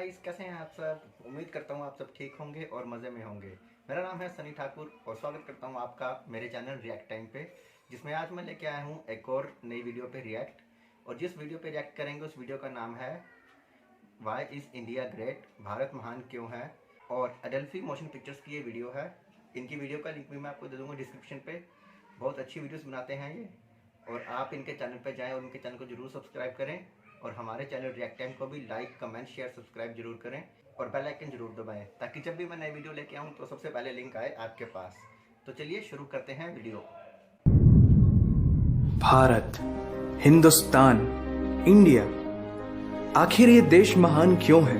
Guys, कैसे हैं आप सब। उम्मीद करता हूँ आप सब ठीक होंगे और मज़े में होंगे। मेरा नाम है सनी ठाकुर और स्वागत करता हूँ आपका मेरे चैनल रिएक्ट टाइम पे, जिसमें आज मैं लेके आया हूँ एक और नई वीडियो पे रिएक्ट। और जिस वीडियो पे रिएक्ट करेंगे उस वीडियो का नाम है why is India great, Bharat महान क्यों है। और अडेल्फी मोशन पिक्चर्स की ये वीडियो है। इनकी वीडियो का लिंक भी मैं आपको दे दूँगा डिस्क्रिप्शन पर। बहुत अच्छी वीडियोज़ बनाते हैं ये, और आप इनके चैनल पर जाएँ और उनके चैनल को जरूर सब्सक्राइब करें। और हमारे चैनल रिएक्ट टाइम को भी लाइक, कमेंट, शेयर, सब्सक्राइब जरूर करें और बेल आइकन जरूर दबाएं, ताकि जब भी मैं नई वीडियो लेके आऊँ तो सबसे पहले लिंक आए आपके पास। तो चलिए शुरू करते हैं वीडियो। भारत, हिंदुस्तान, इंडिया, आखिर ये देश महान क्यों है?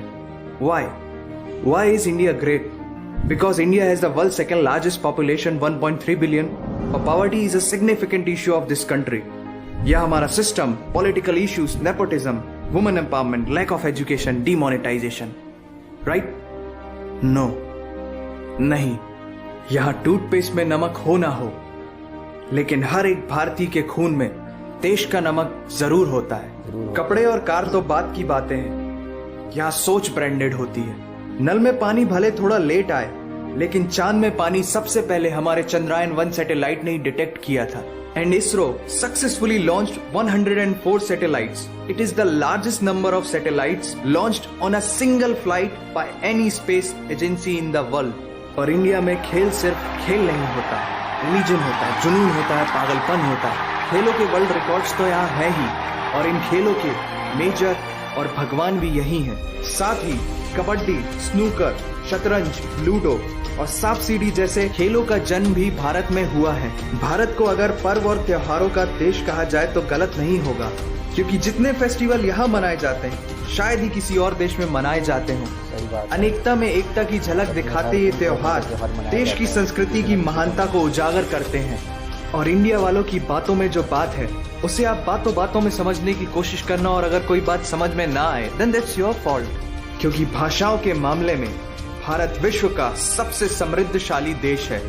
Why is India great? Because India has the world's second largest population, 1.3 billion. Poverty is a significant issue of this country. यह हमारा system, political issues, nepotism, women empowerment, lack of education, demonetisation, right? No, नहीं। यहां toothpaste में नमक हो ना हो, लेकिन हर एक भारतीय के खून में देश का नमक जरूर होता है। कपड़े और कार तो बात की बातें हैं, यहां सोच ब्रांडेड होती है। नल में पानी भले थोड़ा लेट आए, लेकिन चांद में पानी सबसे पहले हमारे चंद्रयान 1 सैटेलाइट ने ही डिटेक्ट किया था। And ISRO successfully launched 104 satellites. It is the largest number of satellites launched on a single flight by any space agency in the world. और इंडिया में खेल सिर्फ खेल नहीं होता है, रिलीजन होता है, जुनून होता है, पागलपन होता है। खेलों के वर्ल्ड रिकॉर्ड्स तो यहाँ है ही, और इन खेलों के मेजर और भगवान भी यही हैं। साथ ही कबड्डी, स्नूकर, शतरंज, लूडो और सांप सीढ़ी जैसे खेलों का जन्म भी भारत में हुआ है। भारत को अगर पर्व और त्योहारों का देश कहा जाए तो गलत नहीं होगा, क्योंकि जितने फेस्टिवल यहाँ मनाए जाते हैं शायद ही किसी और देश में मनाए जाते हों। अनेकता में एकता की झलक दिखाते ये त्योहार देश की संस्कृति की महानता को उजागर करते हैं। और इंडिया वालों की बातों में जो बात है उसे आप बातों बातों में समझने की कोशिश करना, और अगर कोई बात समझ में ना आए देन दैट्स योर फॉल्ट। क्योंकि भाषाओं के मामले में भारत विश्व का सबसे समृद्धशाली देश है।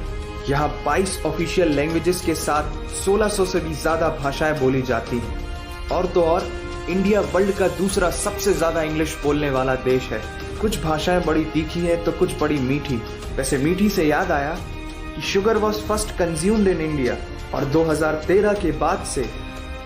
यहाँ 22 ऑफिशियल लैंग्वेजेस के साथ 1600 से भी ज्यादा भाषाएं बोली जाती हैं। और तो और इंडिया वर्ल्ड का दूसरा सबसे ज्यादा इंग्लिश बोलने वाला देश है। कुछ भाषाएं बड़ी तीखी है तो कुछ बड़ी मीठी। वैसे मीठी से याद आया कि sugar was first consumed in India, और 2013 के बाद से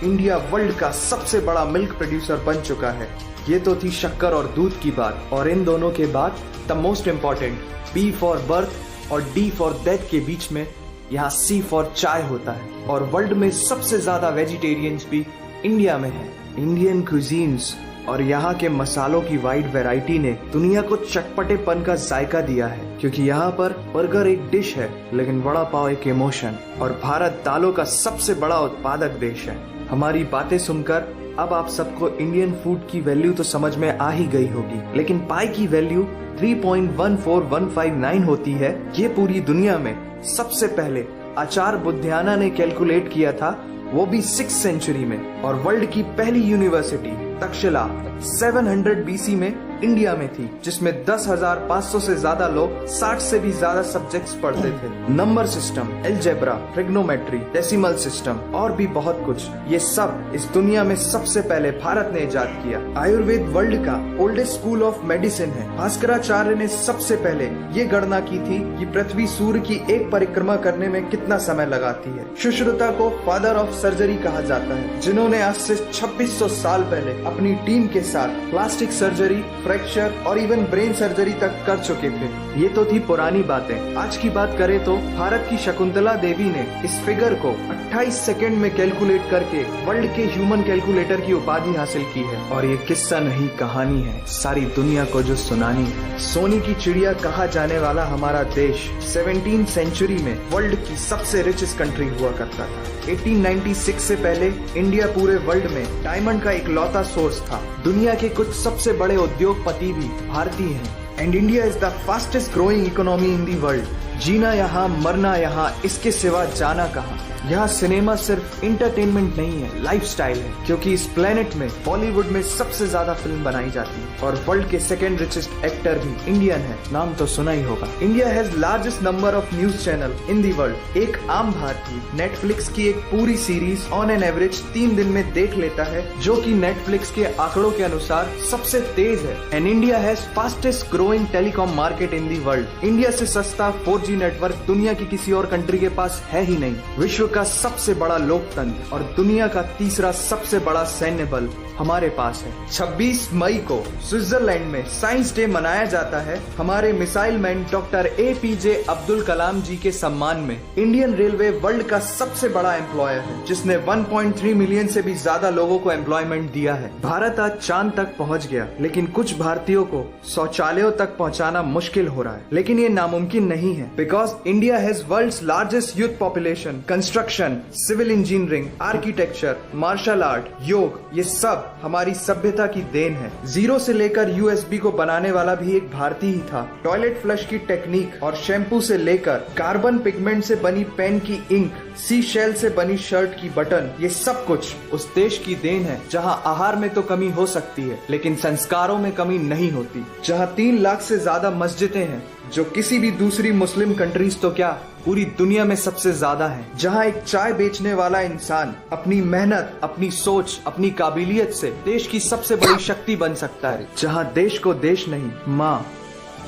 इंडिया वर्ल्ड का सबसे बड़ा मिल्क प्रोड्यूसर बन चुका है। ये तो थी शक्कर और दूध की बात, और इन दोनों के बाद the most important B for birth और D फॉर डेथ के बीच में यहाँ C फॉर चाय होता है। और वर्ल्ड में सबसे ज्यादा वेजिटेरियंस भी इंडिया में है। इंडियन क्यूजीन्स और यहाँ के मसालों की वाइड वैरायटी ने दुनिया को चटपटेपन का जायका दिया है, क्योंकि यहाँ पर बर्गर एक डिश है लेकिन वड़ा पाव एक इमोशन। और भारत दालों का सबसे बड़ा उत्पादक देश है। हमारी बातें सुनकर अब आप सबको इंडियन फूड की वैल्यू तो समझ में आ ही गई होगी, लेकिन पाई की वैल्यू 3.14159 होती है। ये पूरी दुनिया में सबसे पहले आचार्य बुद्धियाना ने कैलकुलेट किया था, वो भी 6th सेंचुरी में। और वर्ल्ड की पहली यूनिवर्सिटी तक्षशिला 700 BC में इंडिया में थी, जिसमें 10,500 से ज्यादा लोग 60 से भी ज्यादा सब्जेक्ट्स पढ़ते थे। Number system, algebra, trigonometry, decimal system और भी बहुत कुछ, ये सब इस दुनिया में सबसे पहले भारत ने इजाद किया। आयुर्वेद वर्ल्ड का ओल्डेस्ट स्कूल ऑफ मेडिसिन है। भास्कराचार्य ने सबसे पहले ये गणना की थी कि पृथ्वी सूर्य की एक परिक्रमा करने में कितना समय लगाती है। सुश्रुता को फादर ऑफ सर्जरी कहा जाता है, जिन्होंने आज से 2600 साल पहले अपनी टीम के साथ प्लास्टिक सर्जरी, फ्रैक्चर और इवन ब्रेन सर्जरी तक कर चुके थे। ये तो थी पुरानी बातें। आज की बात करें तो भारत की शकुंतला देवी ने इस फिगर को 28 सेकंड में कैलकुलेट करके वर्ल्ड के ह्यूमन कैलकुलेटर की उपाधि हासिल की है। और ये किस्सा नहीं कहानी है, सारी दुनिया को जो सुनानी है। सोने की चिड़िया कहा जाने वाला हमारा देश 17th सेंचुरी में वर्ल्ड की सबसे रिचेस्ट कंट्री हुआ करता था। 1896 से पहले इंडिया पूरे वर्ल्ड में डायमंड का इकलौता सोर्स था। दुनिया के कुछ सबसे बड़े उद्योगपति भी भारतीय हैं। And India is the fastest growing economy in the world. जीना यहाँ, मरना यहाँ, इसके सिवा जाना कहाँ। यहाँ सिनेमा सिर्फ इंटरटेनमेंट नहीं है, लाइफस्टाइल है, क्योंकि इस प्लेनेट में बॉलीवुड में सबसे ज्यादा फिल्म बनाई जाती है और वर्ल्ड के सेकंड रिचेस्ट एक्टर भी इंडियन है। नाम तो सुना ही होगा। India has largest number of news channel in the world. एक आम भारतीय नेटफ्लिक्स की एक पूरी सीरीज ऑन एन एवरेज 3 दिन में देख लेता है, जो कि नेटफ्लिक्स के आंकड़ों के अनुसार सबसे तेज है। And India has fastest growing telecom market in the world. India से सस्ता 4G नेटवर्क दुनिया की किसी और कंट्री के पास है ही नहीं। विश्व का सबसे बड़ा लोकतंत्र और दुनिया का तीसरा सबसे बड़ा सैन्य बल हमारे पास है। 26 मई को स्विट्जरलैंड में साइंस डे मनाया जाता है हमारे missile man doctor APJ Abdul Kalam ji के सम्मान में। इंडियन रेलवे वर्ल्ड का सबसे बड़ा एम्प्लॉयर है, जिसने 1.3 मिलियन से भी ज्यादा लोगों को एम्प्लॉयमेंट दिया है। भारत आज चांद तक पहुंच गया, लेकिन कुछ भारतीयों को शौचालयों तक पहुंचाना मुश्किल हो रहा है। लेकिन ये नामुमकिन नहीं है, because India has world's largest youth population. Construction, civil engineering, architecture, martial art, yoga, ये सब हमारी सभ्यता की देन है। जीरो से लेकर USB को बनाने वाला भी एक भारतीय ही था। टॉयलेट फ्लश की टेक्निक और शैम्पू से लेकर कार्बन पिगमेंट से बनी पेन की इंक, सी शेल से बनी शर्ट की बटन, ये सब कुछ उस देश की देन है जहां आहार में तो कमी हो सकती है, लेकिन संस्कारों में कमी नहीं होती। जहां 3 लाख से ज्यादा मस्जिदें हैं, जो किसी भी दूसरी मुस्लिम कंट्रीज तो क्या पूरी दुनिया में सबसे ज्यादा है। जहां एक चाय बेचने वाला इंसान अपनी मेहनत, अपनी सोच, अपनी काबिलियत से देश की सबसे बड़ी शक्ति बन सकता है। जहां देश को देश नहीं, माँ,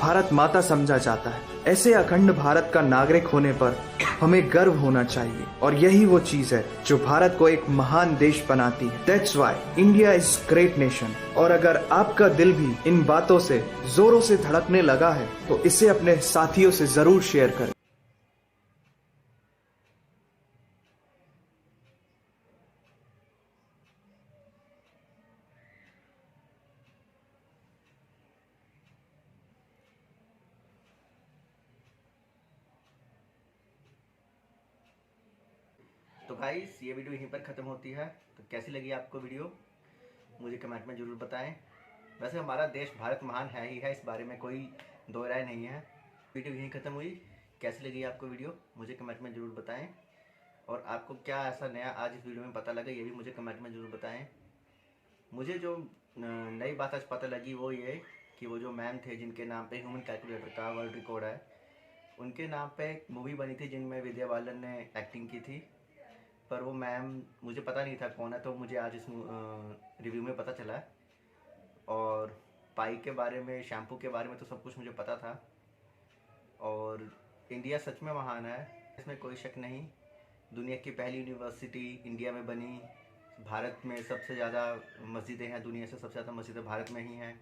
भारत माता समझा जाता है। ऐसे अखंड भारत का नागरिक होने पर हमें गर्व होना चाहिए, और यही वो चीज है जो भारत को एक महान देश बनाती है। That's why India is great nation। और अगर आपका दिल भी इन बातों से जोरों से धड़कने लगा है, तो इसे अपने साथियों से जरूर शेयर करें। तो गाइस, ये वीडियो यहीं पर ख़त्म होती है। तो कैसी लगी आपको वीडियो, मुझे कमेंट में ज़रूर बताएं। वैसे हमारा देश भारत महान है ही है, इस बारे में कोई दो राय नहीं है। वीडियो यहीं ख़त्म हुई। कैसी लगी आपको वीडियो, मुझे कमेंट में ज़रूर बताएं। और आपको क्या ऐसा नया आज इस वीडियो में पता लगा, ये भी मुझे कमेंट में ज़रूर बताएं। मुझे जो नई बात आज पता लगी वो ये कि वो जो मैम थे जिनके नाम पे ह्यूमन कैलकुलेटर का वर्ल्ड रिकॉर्ड है, उनके नाम पे एक मूवी बनी थी जिनमें विद्या बालन ने एक्टिंग की थी। पर वो मैम मुझे पता नहीं था कौन है, तो मुझे आज इस रिव्यू में पता चला। और पाई के बारे में, शैम्पू के बारे में तो सब कुछ मुझे पता था। और इंडिया सच में महान है, इसमें कोई शक नहीं। दुनिया की पहली यूनिवर्सिटी इंडिया में बनी। भारत में सबसे ज़्यादा मस्जिदें हैं, दुनिया से सबसे ज़्यादा मस्जिदें भारत में ही हैं।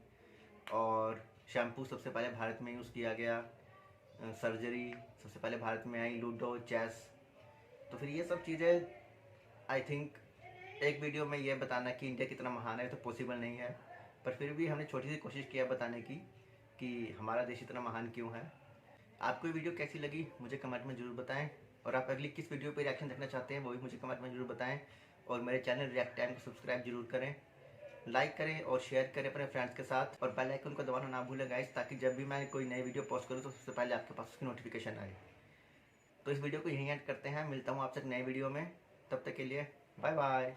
और शैम्पू सबसे पहले भारत में यूज़ किया गया। सर्जरी सबसे पहले भारत में आई, लूडो, चेस। तो फिर ये सब चीज़ें आई थिंक एक वीडियो में ये बताना कि इंडिया कितना महान है तो पॉसिबल नहीं है। पर फिर भी हमने छोटी सी कोशिश किया बताने की कि हमारा देश इतना महान क्यों है। आपको ये वीडियो कैसी लगी मुझे कमेंट में ज़रूर बताएं। और आप अगली किस वीडियो पे रिएक्शन देखना चाहते हैं वो भी मुझे कमेंट में ज़रूर बताएं। और मेरे चैनल रिएक्ट टाइम को सब्सक्राइब जरूर करें, लाइक करें और शेयर करें अपने फ्रेंड्स के साथ। और बेल आइकन को दबाना ना भूलें गाइस, ताकि जब भी मैं कोई नई वीडियो पोस्ट करूँ तो सबसे पहले आपके पास उसकी नोटिफिकेशन आए। तो इस वीडियो को यहीं एंड करते हैं। मिलता हूँ आपसे नए वीडियो में, तब तक के लिए बाय बाय।